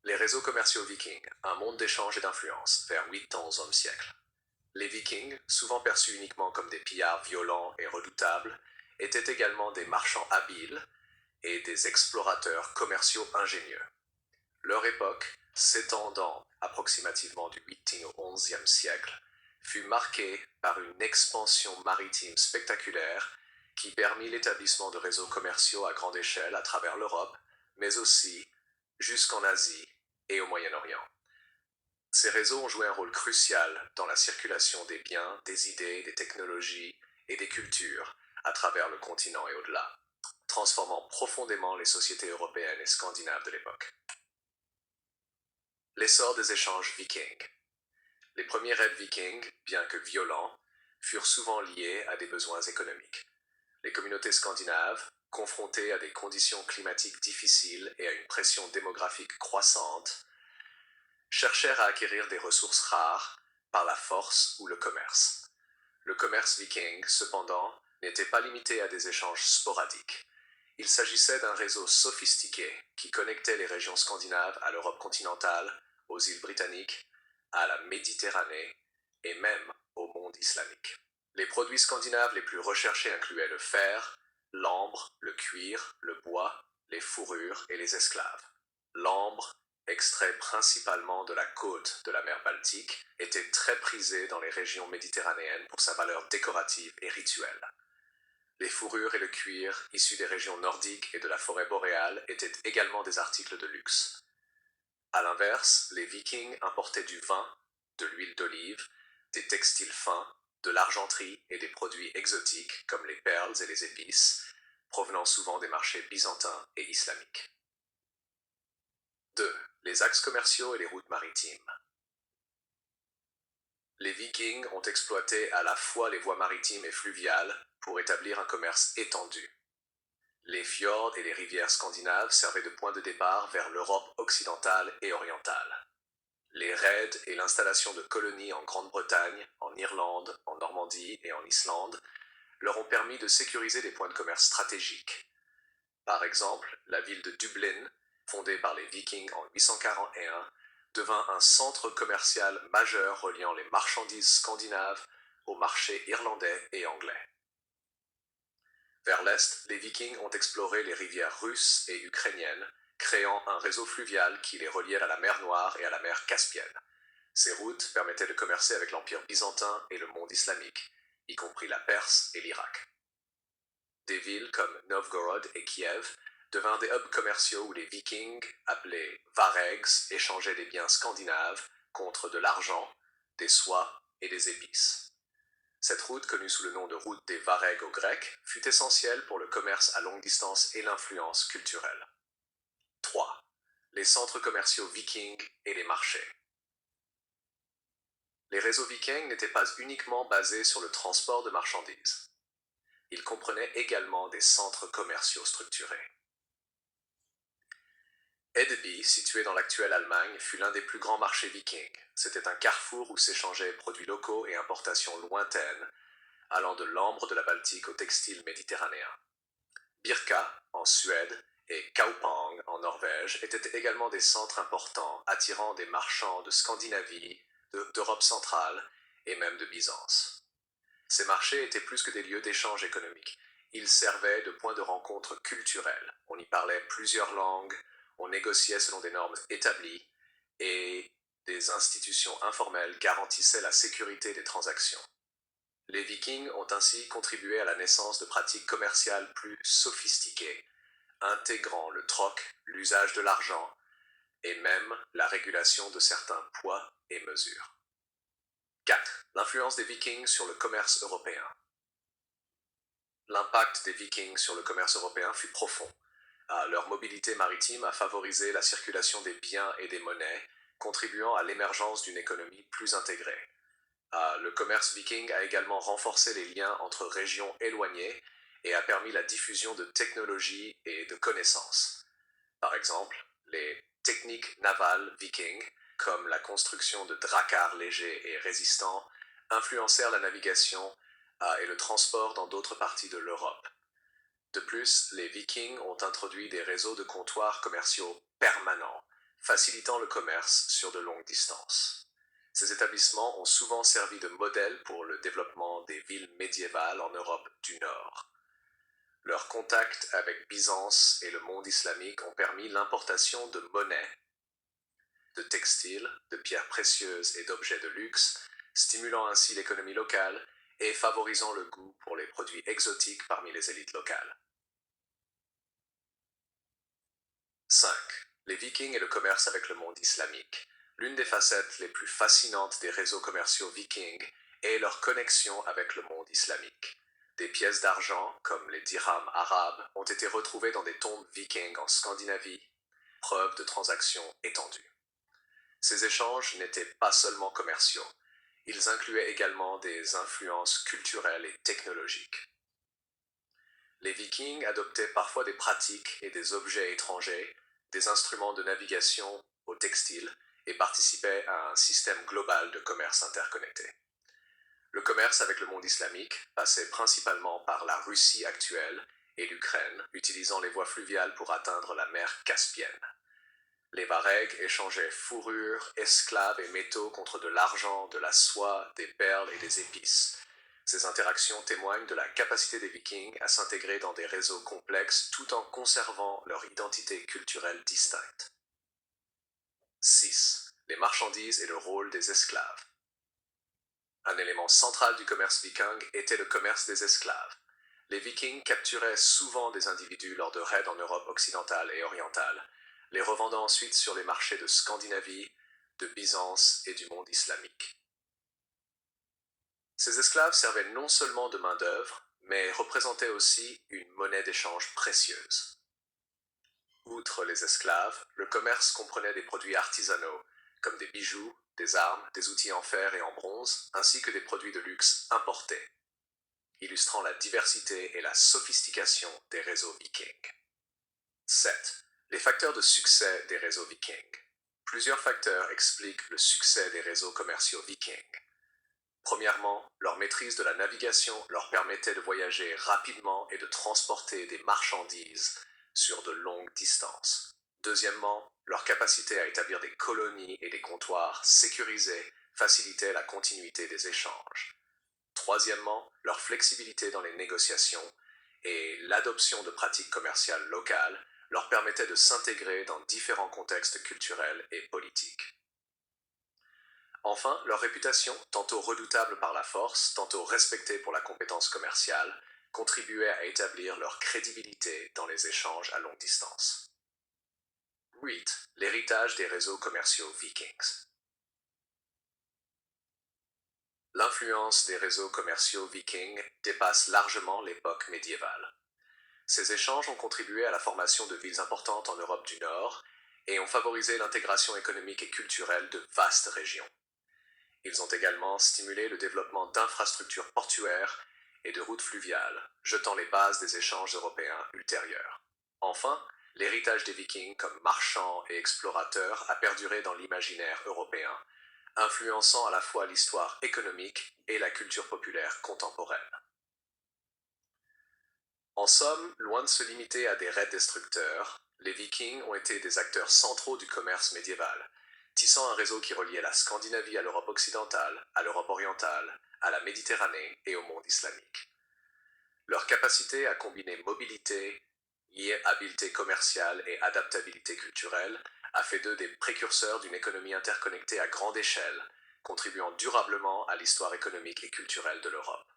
Les réseaux commerciaux vikings, un monde d'échange et d'influence, vers 8 ans siècle. Les vikings, souvent perçus uniquement comme des pillards violents et redoutables, étaient également des marchands habiles et des explorateurs commerciaux ingénieux. Leur époque, s'étendant approximativement du 8e au 11e siècle, fut marquée par une expansion maritime spectaculaire qui permit l'établissement de réseaux commerciaux à grande échelle à travers l'Europe, mais aussi jusqu'en Asie et au Moyen-Orient. Ces réseaux ont joué un rôle crucial dans la circulation des biens, des idées, des technologies et des cultures à travers le continent et au-delà, transformant profondément les sociétés européennes et scandinaves de l'époque. L'essor des échanges vikings. Les premiers raids vikings, bien que violents, furent souvent liés à des besoins économiques. Les communautés scandinaves, confrontées à des conditions climatiques difficiles et à une pression démographique croissante, cherchèrent à acquérir des ressources rares par la force ou le commerce. Le commerce viking, cependant, n'était pas limité à des échanges sporadiques. Il s'agissait d'un réseau sophistiqué qui connectait les régions scandinaves à l'Europe continentale, aux îles britanniques, à la Méditerranée et même au monde islamique. Les produits scandinaves les plus recherchés incluaient le fer, l'ambre, le cuir, le bois, les fourrures et les esclaves. L'ambre, extrait principalement de la côte de la mer Baltique, était très prisé dans les régions méditerranéennes pour sa valeur décorative et rituelle. Les fourrures et le cuir, issus des régions nordiques et de la forêt boréale, étaient également des articles de luxe. A l'inverse, les Vikings importaient du vin, de l'huile d'olive, des textiles fins, de l'argenterie et des produits exotiques comme les perles et les épices, provenant souvent des marchés byzantins et islamiques. 2. Les axes commerciaux et les routes maritimes. Les Vikings ont exploité à la fois les voies maritimes et fluviales pour établir un commerce étendu. Les fjords et les rivières scandinaves servaient de point de départ vers l'Europe occidentale et orientale. Les raids et l'installation de colonies en Grande-Bretagne, en Irlande, en Normandie et en Islande leur ont permis de sécuriser des points de commerce stratégiques. Par exemple, la ville de Dublin, fondée par les Vikings en 841, devint un centre commercial majeur reliant les marchandises scandinaves aux marchés irlandais et anglais. Vers l'est, les Vikings ont exploré les rivières russes et ukrainiennes, créant un réseau fluvial qui les reliait à la mer Noire et à la mer Caspienne. Ces routes permettaient de commercer avec l'Empire byzantin et le monde islamique, y compris la Perse et l'Irak. Des villes comme Novgorod et Kiev devinrent des hubs commerciaux où les Vikings, appelés varegs, échangeaient des biens scandinaves contre de l'argent, des soies et des épices. Cette route, connue sous le nom de route des varegs aux Grecs, fut essentielle pour le commerce à longue distance et l'influence culturelle. 3. Les centres commerciaux vikings et les marchés. Les réseaux vikings n'étaient pas uniquement basés sur le transport de marchandises. Ils comprenaient également des centres commerciaux structurés. Hedeby, situé dans l'actuelle Allemagne, fut l'un des plus grands marchés vikings. C'était un carrefour où s'échangeaient produits locaux et importations lointaines, allant de l'ambre de la Baltique au textile méditerranéen. Birka, en Suède, et Kaupang, en Norvège, étaient également des centres importants, attirant des marchands de Scandinavie, d'Europe centrale et même de Byzance. Ces marchés étaient plus que des lieux d'échange économique. Ils servaient de points de rencontre culturels. On y parlait plusieurs langues, on négociait selon des normes établies, et des institutions informelles garantissaient la sécurité des transactions. Les Vikings ont ainsi contribué à la naissance de pratiques commerciales plus sophistiquées, intégrant le troc, l'usage de l'argent, et même la régulation de certains poids et mesures. 4. L'influence des Vikings sur le commerce européen. L'impact des Vikings sur le commerce européen fut profond. Leur mobilité maritime a favorisé la circulation des biens et des monnaies, contribuant à l'émergence d'une économie plus intégrée. Le commerce viking a également renforcé les liens entre régions éloignées et a permis la diffusion de technologies et de connaissances. Par exemple, les techniques navales vikings, comme la construction de dracars légers et résistants, influencèrent la navigation et le transport dans d'autres parties de l'Europe. De plus, les Vikings ont introduit des réseaux de comptoirs commerciaux permanents, facilitant le commerce sur de longues distances. Ces établissements ont souvent servi de modèle pour le développement des villes médiévales en Europe du Nord. Leurs contacts avec Byzance et le monde islamique ont permis l'importation de monnaies, de textiles, de pierres précieuses et d'objets de luxe, stimulant ainsi l'économie locale et favorisant le goût pour les produits exotiques parmi les élites locales. 5. Les Vikings et le commerce avec le monde islamique. L'une des facettes les plus fascinantes des réseaux commerciaux vikings est leur connexion avec le monde islamique. Des pièces d'argent, comme les dirhams arabes, ont été retrouvées dans des tombes vikings en Scandinavie, preuve de transactions étendues. Ces échanges n'étaient pas seulement commerciaux, ils incluaient également des influences culturelles et technologiques. Les Vikings adoptaient parfois des pratiques et des objets étrangers, des instruments de navigation au textile, et participaient à un système global de commerce interconnecté. Le commerce avec le monde islamique passait principalement par la Russie actuelle et l'Ukraine, utilisant les voies fluviales pour atteindre la mer Caspienne. Les Varegs échangeaient fourrures, esclaves et métaux contre de l'argent, de la soie, des perles et des épices. Ces interactions témoignent de la capacité des Vikings à s'intégrer dans des réseaux complexes tout en conservant leur identité culturelle distincte. 6. Les marchandises et le rôle des esclaves. Un élément central du commerce viking était le commerce des esclaves. Les Vikings capturaient souvent des individus lors de raids en Europe occidentale et orientale, les revendant ensuite sur les marchés de Scandinavie, de Byzance et du monde islamique. Ces esclaves servaient non seulement de main-d'œuvre, mais représentaient aussi une monnaie d'échange précieuse. Outre les esclaves, le commerce comprenait des produits artisanaux, comme des bijoux, des armes, des outils en fer et en bronze, ainsi que des produits de luxe importés, illustrant la diversité et la sophistication des réseaux vikings. 7. Les facteurs de succès des réseaux vikings. Plusieurs facteurs expliquent le succès des réseaux commerciaux vikings. Premièrement, leur maîtrise de la navigation leur permettait de voyager rapidement et de transporter des marchandises sur de longues distances. Deuxièmement, leur capacité à établir des colonies et des comptoirs sécurisés facilitait la continuité des échanges. Troisièmement, leur flexibilité dans les négociations et l'adoption de pratiques commerciales locales leur permettait de s'intégrer dans différents contextes culturels et politiques. Enfin, leur réputation, tantôt redoutable par la force, tantôt respectée pour la compétence commerciale, contribuait à établir leur crédibilité dans les échanges à longue distance. 8. L'héritage des réseaux commerciaux vikings. L'influence des réseaux commerciaux vikings dépasse largement l'époque médiévale. Ces échanges ont contribué à la formation de villes importantes en Europe du Nord et ont favorisé l'intégration économique et culturelle de vastes régions. Ils ont également stimulé le développement d'infrastructures portuaires et de routes fluviales, jetant les bases des échanges européens ultérieurs. Enfin, l'héritage des Vikings comme marchands et explorateurs a perduré dans l'imaginaire européen, influençant à la fois l'histoire économique et la culture populaire contemporaine. En somme, loin de se limiter à des raids destructeurs, les Vikings ont été des acteurs centraux du commerce médiéval, tissant un réseau qui reliait la Scandinavie à l'Europe occidentale, à l'Europe orientale, à la Méditerranée et au monde islamique. Leur capacité à combiner mobilité, habileté commerciale et adaptabilité culturelle a fait d'eux des précurseurs d'une économie interconnectée à grande échelle, contribuant durablement à l'histoire économique et culturelle de l'Europe.